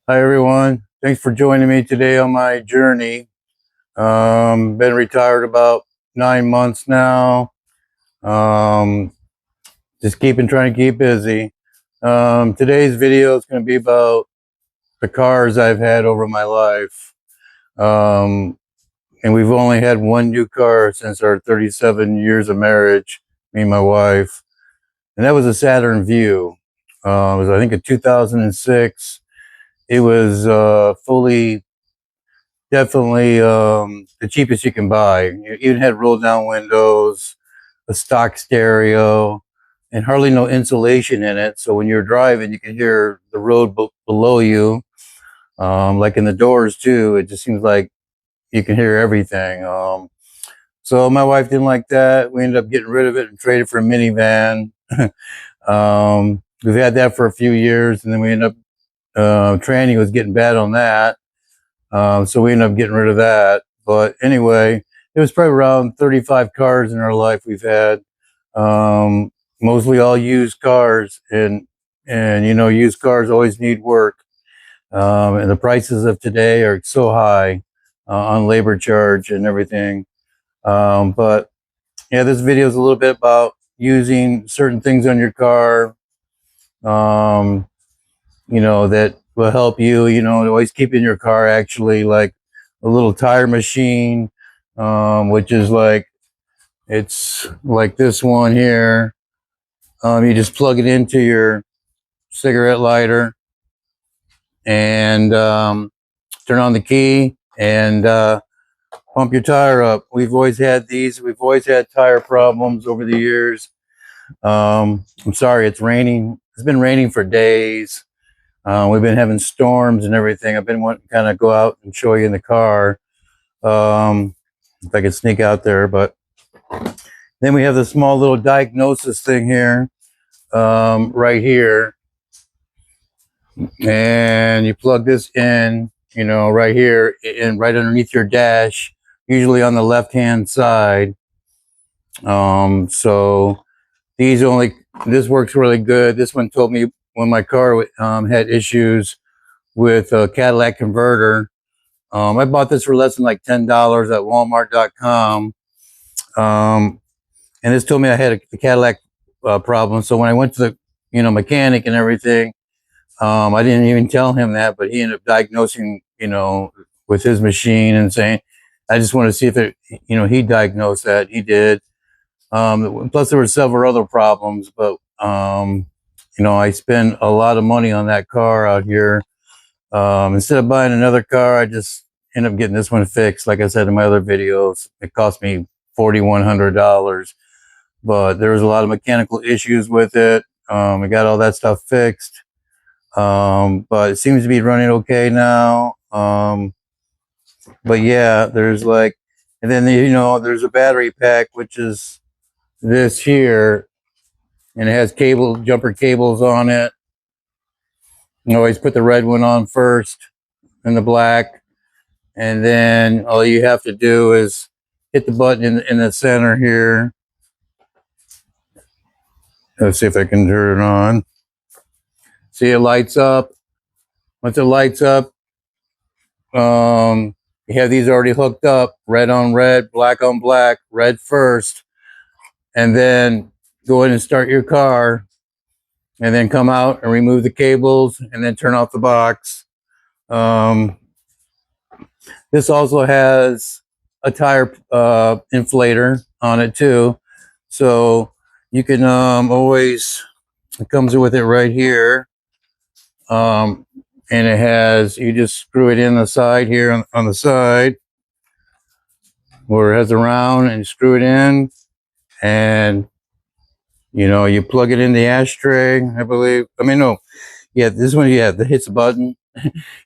Hi everyone. Thanks for joining me today on my journey. Been retired about 9 months now. Um, just trying to keep busy. Today's video is going to be about the cars I've had over my life. Um, and we've only had one new car since our 37 years of marriage, me and my wife. And that was a Saturn Vue. It was, I think, a 2006. It was fully definitely the cheapest you can buy. It even had roll down windows, a stock stereo, and hardly no insulation in it. So when you're driving, you can hear the road below you, like in the doors too. It just seems like you can hear everything. So my wife didn't like that. We ended up getting rid of it and traded for a minivan. We've had that for a few years, and then we ended up tranny was getting bad on that. So we ended up getting rid of that. But anyway, it was probably around 35 cars in our life we've had. Mostly all used cars, and used cars always need work. And the prices of today are so high on labor charge and everything. But yeah, this video is a little bit about using certain things on your car. Um, that will help you, always keep in your car actually, like a little tire machine, which is like, it's like this one here. You just plug it into your cigarette lighter and turn on the key and pump your tire up. We've always had these. We've always had tire problems over the years. I'm sorry, it's raining. It's been raining for days. We've been having storms and everything. I've been wanting to kind of go out and show you in the car. If I could sneak out there, but then we have the small little diagnosis thing here, right here. And you plug this in, right here and right underneath your dash, usually on the left-hand side. So this works really good. This one told me when my car had issues with a catalytic converter. I bought this for less than like $10 at Walmart.com. And this told me I had a Cadillac problem. So when I went to the mechanic and everything, I didn't even tell him that, but he ended up diagnosing with his machine and saying, I just want to see if he diagnosed that. He did. Plus there were several other problems, but I spent a lot of money on that car out here. Instead of buying another car, I just end up getting this one fixed. Like I said in my other videos, it cost me $4,100, but there was a lot of mechanical issues with it. I got all that stuff fixed, but it seems to be running okay now. But yeah, and then there's a battery pack, which is this here, and it has jumper cables on it. You always put the red one on first, and the black. And then all you have to do is hit the button in the center here. Let's see if I can turn it on. See, it lights up. Once it lights up, you have these already hooked up, red on red, black on black, red first, and then go in and start your car, and then come out and remove the cables, and then turn off the box. This also has a tire inflator on it too, so you can always, it comes with it right here, and you just screw it in the side here on the side where it has a round, and you screw it in, and you plug it in the ashtray, I believe. I mean, no, yeah, this one, yeah, that hits the button,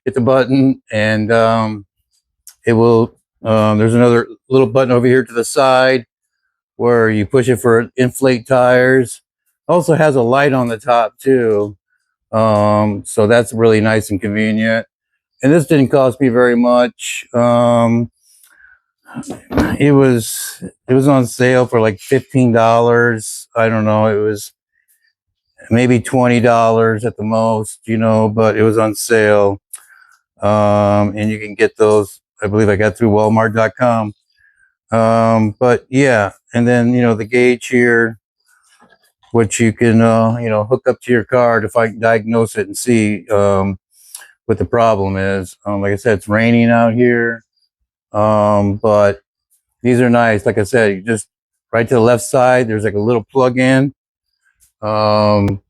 hit the button, and it will. There's another little button over here to the side where you push it for inflate tires. Also has a light on the top too, so that's really nice and convenient. And this didn't cost me very much. It was on sale for like $15. I don't know. It was maybe $20 at the most, but it was on sale. And you can get those, I believe I got through Walmart.com. But yeah, and then, the gauge here, which you can, hook up to your car to diagnose it and see what the problem is. Like I said, it's raining out here, but these are nice. Like I said, you just right to the left side, there's like a little plug-in, and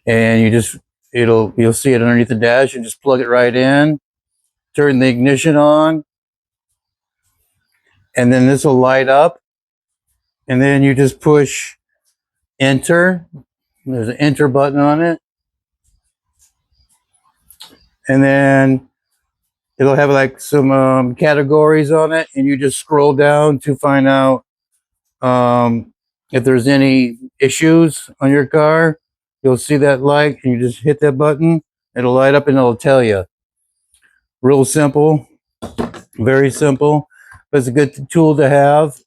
you just you'll see it underneath the dash, and just plug it right in, turn the ignition on, and then this will light up, and then you just push enter. There's an enter button on it, and then it'll have like some categories on it, and you just scroll down to find out if there's any issues on your car. You'll see that light, and you just hit that button. It'll light up, and it'll tell you. Real simple, very simple, but it's a good tool to have.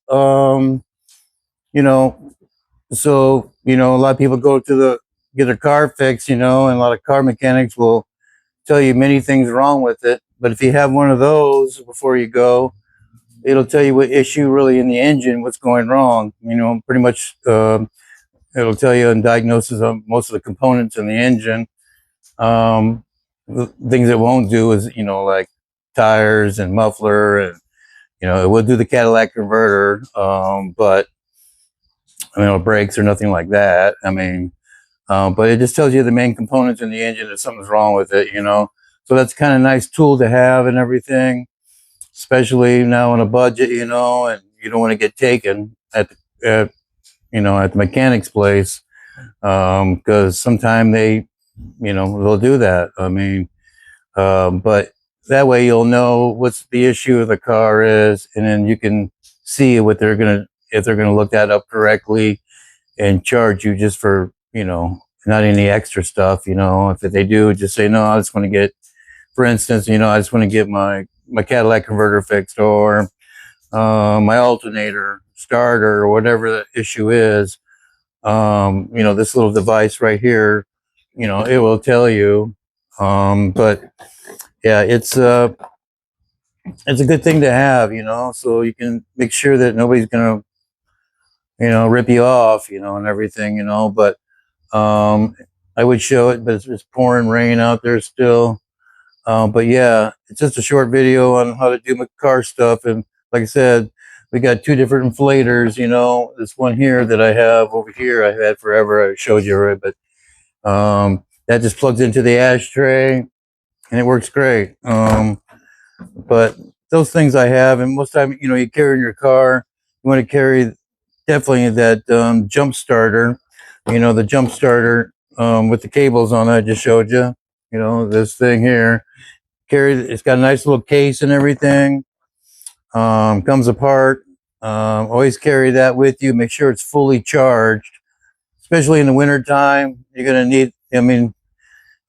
You know, so a lot of people go to get their car fixed, and a lot of car mechanics will tell you many things wrong with it. But if you have one of those before you go, it'll tell you what issue really in the engine, what's going wrong. Pretty much it'll tell you and diagnosis of most of the components in the engine. The things it won't do is, like tires and muffler, and it will do the catalytic converter, but brakes or nothing like that. But it just tells you the main components in the engine if something's wrong with it. So that's kind of a nice tool to have and everything, especially now on a budget, and you don't want to get taken at the mechanic's place, because sometimes they'll do that. But that way you'll know what's the issue of the car is, and then you can see what if they're gonna look that up correctly and charge you just for, not any extra stuff. If they do, just say, no, I just want to get, for instance, I just want to get my catalytic converter fixed, or my alternator starter, or whatever the issue is. This little device right here, it will tell you. But yeah, it's a good thing to have, so you can make sure that nobody's gonna, rip you off, and everything, but I would show it, but it's pouring rain out there still. But yeah, it's just a short video on how to do my car stuff. And like I said, we got two different inflators. This one here that I have over here, I've had forever. I showed you already, but that just plugs into the ashtray, and it works great. But those things I have, and most time, you carry in your car, you want to carry definitely that jump starter. The jump starter with the cables on it, I just showed you. This thing here. It's got a nice little case and everything. Comes apart. Always carry that with you. Make sure it's fully charged, especially in the winter time. You're gonna need. You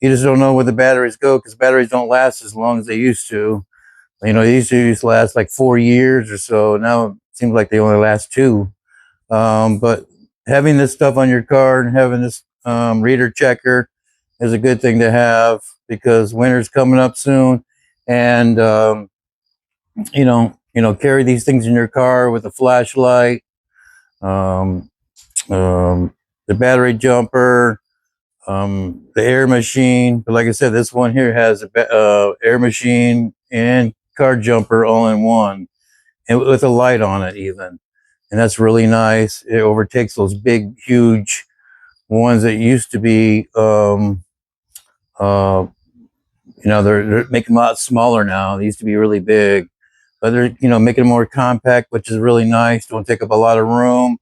just don't know where the batteries go, because batteries don't last as long as they used to. They used to last like 4 years or so. Now it seems like they only last 2. But having this stuff on your car and having this reader checker is a good thing to have, because winter's coming up soon, and carry these things in your car with a flashlight, um, the battery jumper, the air machine. But like I said, this one here has a air machine and car jumper all in one, and with a light on it even, and that's really nice. It overtakes those big, huge ones that used to be. They're making them a lot smaller now. They used to be really big, but they're making them more compact, which is really nice. Don't take up a lot of room.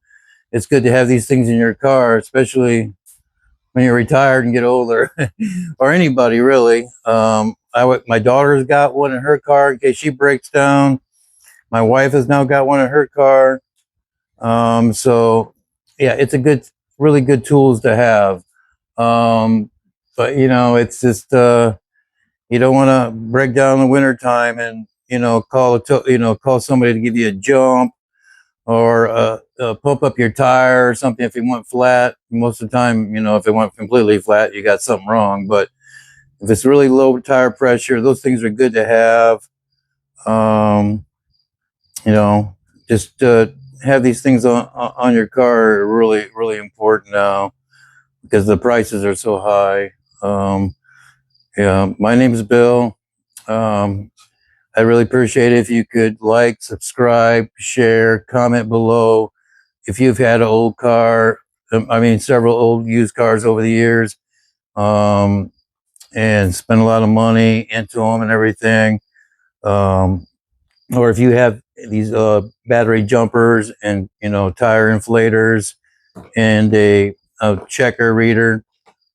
It's good to have these things in your car, especially when you're retired and get older, or anybody really. My daughter's got one in her car in case she breaks down. My wife has now got one in her car. So yeah, it's really good tools to have. But it's just you don't want to break down in the winter time and call somebody to give you a jump, or pump up your tire or something if it went flat. Most of the time, if it went completely flat, you got something wrong. But If it's really low tire pressure, those things are good to have. Um, you know, just have these things on your car are really important now because the prices are so high. Yeah, my name is Bill. Um, I really appreciate it if you could like, subscribe, share, comment below. If you've had an old car, I mean, several old used cars over the years, um, and spent a lot of money into them and everything. Um, or if you have these battery jumpers and tire inflators and a checker reader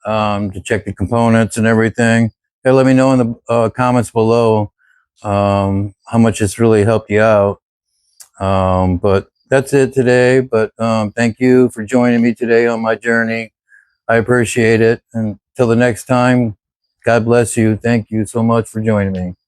to check the components and everything, let me know in the comments below how much it's really helped you out. But that's it today. But thank you for joining me today on my journey. I appreciate it. And till the next time, God bless you. Thank you so much for joining me.